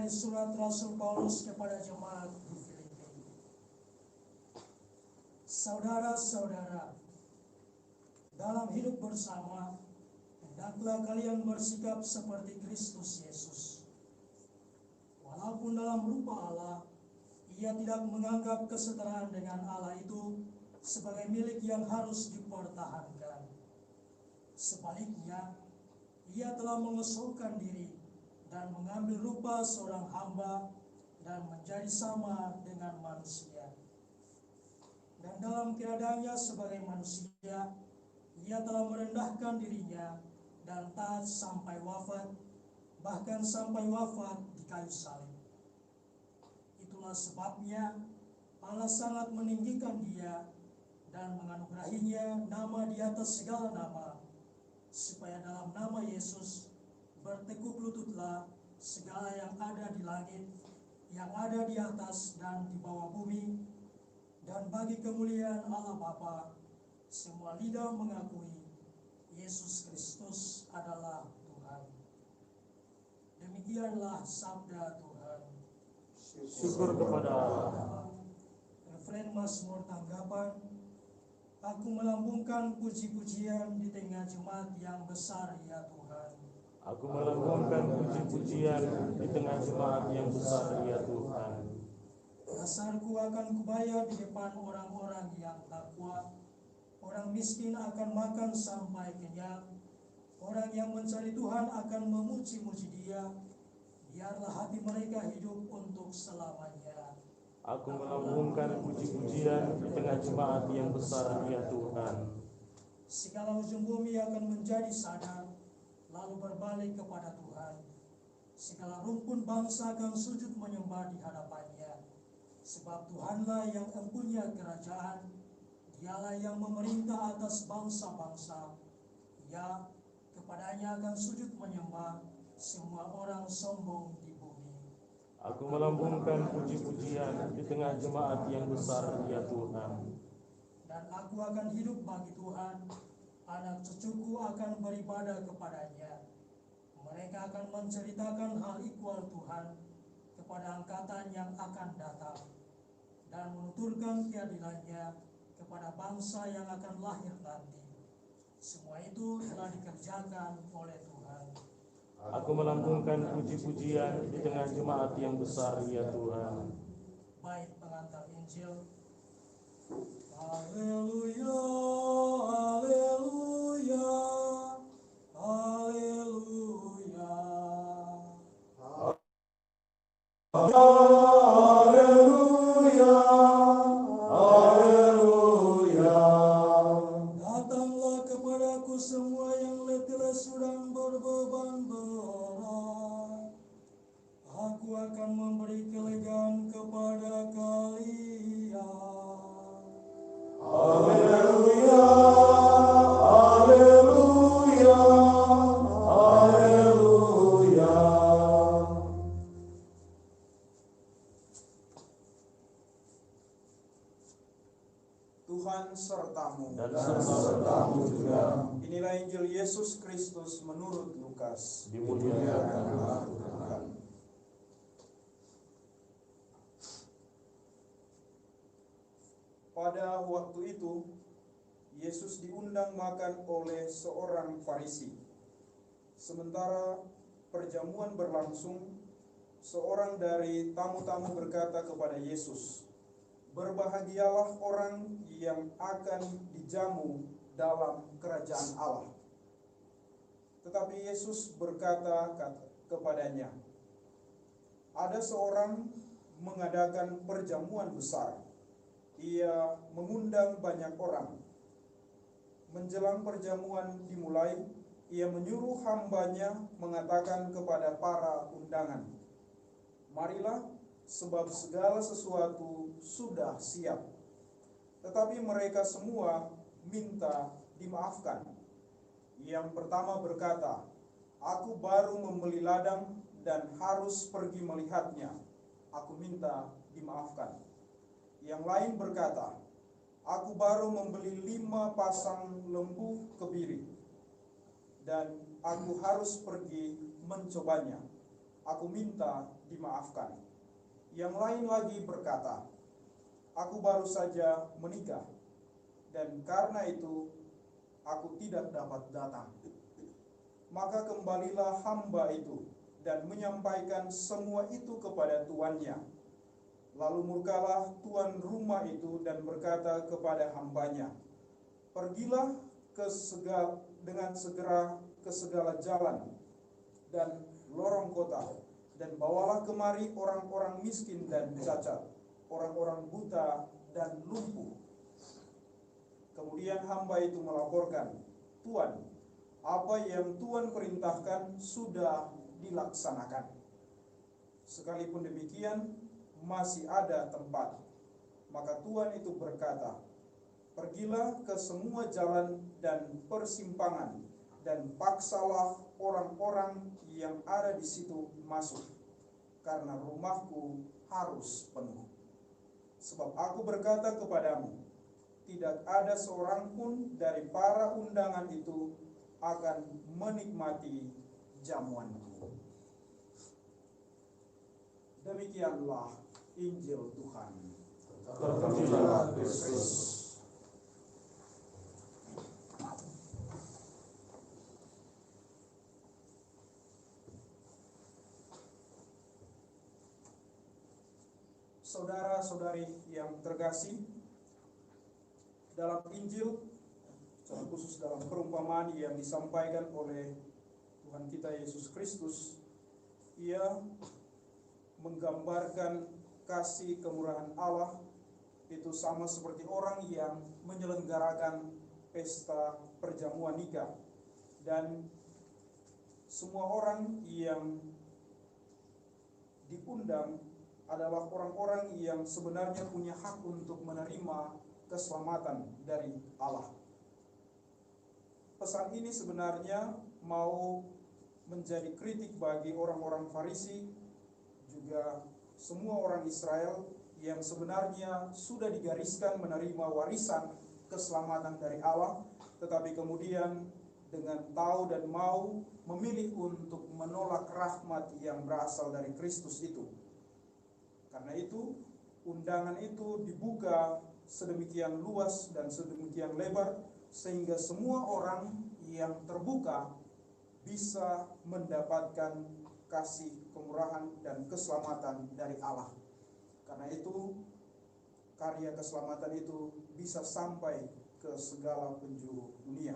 dari surat Rasul Paulus kepada jemaat di Filipi. Saudara-saudara, dalam hidup bersama, hendaklah kalian bersikap seperti Kristus Yesus. Walaupun dalam rupa Allah, ia tidak menganggap kesetaraan dengan Allah itu sebagai milik yang harus dipertahankan. Sebaliknya, ia telah mengosongkan diri dan mengambil rupa seorang hamba dan menjadi sama dengan manusia. Dan dalam keadaannya sebagai manusia, ia telah merendahkan dirinya dan taat sampai wafat, bahkan sampai wafat di kayu salib. Itulah sebabnya Allah sangat meninggikan dia dan menganugerahinya nama di atas segala nama, supaya dalam nama Yesus bertekuk lututlah segala yang ada di langit, yang ada di atas dan di bawah bumi, dan bagi kemuliaan Allah Bapa, semua lidah mengakui Yesus Kristus adalah Tuhan. Demikianlah sabda Tuhan. Syukur kepada Allah. Referen Mazmur tanggapan. Aku melambungkan puji-pujian di tengah jemaat yang besar, ya Tuhan. Aku melambungkan puji-pujian di tengah jemaat yang besar, ya Tuhan. Dasarku akan kubayar di depan orang-orang yang takwa. Orang miskin akan makan sampai kenyang. Orang yang mencari Tuhan akan memuji-muji Dia. Biarlah hati mereka hidup untuk selamanya. Aku melambungkan puji-pujian di tengah jemaat yang besar, ya Tuhan. Segala ujung bumi akan menjadi sadar, lalu berbalik kepada Tuhan. Segala rumpun bangsa akan sujud menyembah di hadapannya. Sebab Tuhanlah yang mempunyai kerajaan, Dialah yang memerintah atas bangsa-bangsa. Ya, kepadanya akan sujud menyembah semua orang sombong di bumi. Aku melambungkan puji-pujian di tengah jemaat yang besar, ya Tuhan. Dan aku akan hidup bagi Tuhan, anak cucuku akan beribadah kepadanya. Mereka akan menceritakan hal ikhwal Tuhan kepada angkatan yang akan datang, dan menuturkan keadilannya kepada bangsa yang akan lahir nanti. Semua itu telah dikerjakan oleh Tuhan. Aku melambungkan puji-pujian di tengah jemaat yang besar, ya Tuhan. Bait pengantar Injil. Haleluya, haleluya, haleluya. Haleluya, haleluya. Datanglah kepadaku semua yang letih lesu dan berbeban berat. Aku akan memberi kelegaan kepada kalian. Haleluya, haleluya, haleluya. Tuhan sertamu. Dan serta-sertamu juga. Inilah Injil Yesus Kristus menurut Lukas. Dimuliakanlah Tuhan. Pada waktu itu, Yesus diundang makan oleh seorang Farisi. Sementara perjamuan berlangsung, seorang dari tamu-tamu berkata kepada Yesus, "Berbahagialah orang yang akan dijamu dalam kerajaan Allah." Tetapi Yesus berkata kepadanya, "Ada seorang mengadakan perjamuan besar. Ia mengundang banyak orang. Menjelang perjamuan dimulai, ia menyuruh hambanya mengatakan kepada para undangan, 'Marilah, sebab segala sesuatu sudah siap.' Tetapi mereka semua minta dimaafkan. Yang pertama berkata, 'Aku baru membeli ladang dan harus pergi melihatnya. Aku minta dimaafkan.' Yang lain berkata, 'Aku baru membeli 5 pasang lembu kebiri dan aku harus pergi mencobanya. aku minta dimaafkan. Yang lain lagi berkata, aku baru saja menikah, dan karena itu aku tidak dapat datang. Maka kembalilah hamba itu dan menyampaikan semua itu kepada tuannya. Lalu murkalah tuan rumah itu dan berkata kepada hambanya, pergilah dengan segera ke segala jalan dan lorong kota, dan bawalah kemari orang-orang miskin dan cacat, orang-orang buta dan lumpuh. Kemudian hamba itu melaporkan, Tuan, apa yang Tuan perintahkan sudah dilaksanakan. Sekalipun demikian, masih ada tempat. Maka Tuan itu berkata, pergilah ke semua jalan dan persimpangan, dan paksalah orang-orang yang ada di situ masuk, karena rumahku harus penuh. Sebab aku berkata kepadamu, tidak ada seorang pun dari para undangan itu akan menikmati jamuanku. Demikianlah Injil Tuhan. Terpujilah Kristus. Saudara-saudari yang terkasih, dalam Injil, secara khusus dalam perumpamaan yang disampaikan oleh Tuhan kita Yesus Kristus, Ia menggambarkan kasih kemurahan Allah itu sama seperti orang yang menyelenggarakan pesta perjamuan nikah, dan semua orang yang diundang adalah orang-orang yang sebenarnya punya hak untuk menerima keselamatan dari Allah. Pesan ini sebenarnya mau menjadi kritik bagi orang-orang Farisi, juga semua orang Israel yang sebenarnya sudah digariskan menerima warisan keselamatan dari Allah, tetapi kemudian dengan tahu dan mau memilih untuk menolak rahmat yang berasal dari Kristus itu. Karena itu, undangan itu dibuka sedemikian luas dan sedemikian lebar, sehingga semua orang yang terbuka bisa mendapatkan kasih, kemurahan, dan keselamatan dari Allah. Karena itu, karya keselamatan itu bisa sampai ke segala penjuru dunia.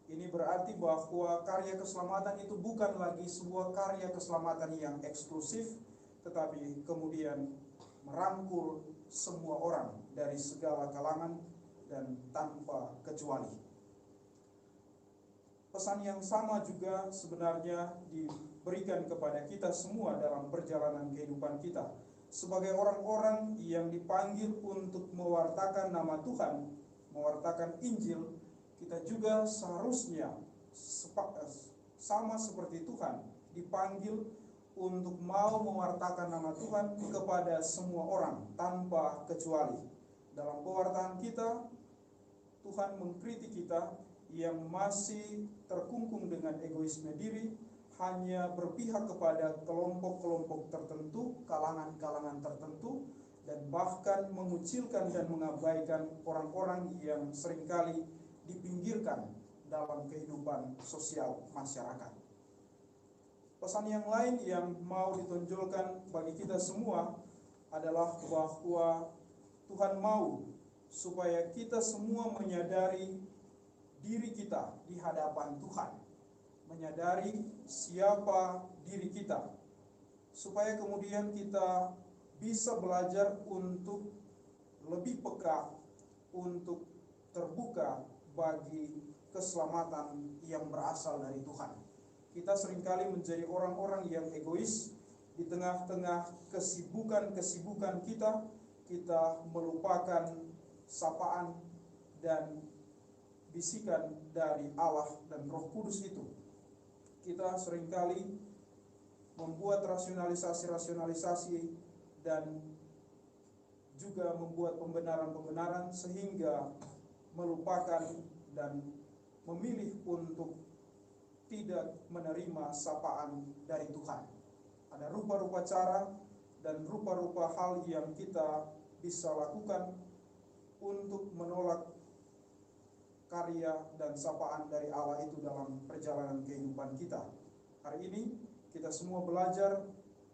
Ini berarti bahwa karya keselamatan itu bukan lagi sebuah karya keselamatan yang eksklusif, tetapi kemudian merangkul semua orang dari segala kalangan dan tanpa kecuali. Pesan yang sama juga sebenarnya diberikan kepada kita semua dalam perjalanan kehidupan kita. Sebagai orang-orang yang dipanggil untuk mewartakan nama Tuhan, mewartakan Injil, kita juga seharusnya sama seperti Tuhan dipanggil untuk mau mewartakan nama Tuhan kepada semua orang tanpa kecuali. Dalam pewartaan kita, Tuhan mengkritik kita yang masih terkungkung dengan egoisme diri, hanya berpihak kepada kelompok-kelompok tertentu, kalangan-kalangan tertentu, dan bahkan mengucilkan dan mengabaikan orang-orang yang seringkali dipinggirkan dalam kehidupan sosial masyarakat. Pesan yang lain yang mau ditonjolkan bagi kita semua adalah bahwa Tuhan mau supaya kita semua menyadari diri kita di hadapan Tuhan, menyadari siapa diri kita, supaya kemudian kita bisa belajar untuk lebih peka, untuk terbuka bagi keselamatan yang berasal dari Tuhan. Kita seringkali menjadi orang-orang yang egois. Di tengah-tengah kesibukan-kesibukan kita melupakan sapaan dan bisikan dari Allah dan Roh Kudus itu. Kita seringkali membuat rasionalisasi-rasionalisasi dan juga membuat pembenaran-pembenaran sehingga melupakan dan memilih untuk tidak menerima sapaan dari Tuhan. Ada rupa-rupa cara dan rupa-rupa hal yang kita bisa lakukan untuk menolak karya dan sapaan dari Allah itu dalam perjalanan kehidupan kita. Hari ini kita semua belajar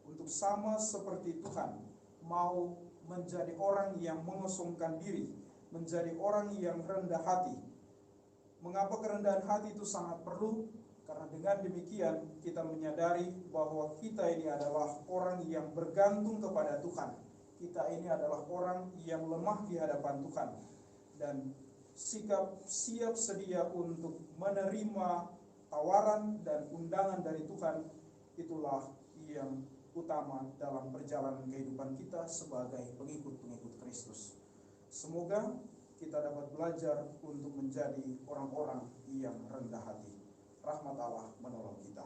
untuk sama seperti Tuhan, mau menjadi orang yang mengosongkan diri, menjadi orang yang rendah hati. Mengapa kerendahan hati itu sangat perlu? Karena dengan demikian kita menyadari bahwa kita ini adalah orang yang bergantung kepada Tuhan. Kita ini adalah orang yang lemah di hadapan Tuhan. Dan sikap siap sedia untuk menerima tawaran dan undangan dari Tuhan, itulah yang utama dalam perjalanan kehidupan kita sebagai pengikut-pengikut Kristus. Semoga kita dapat belajar untuk menjadi orang-orang yang rendah hati. Rahmat Allah menolong kita.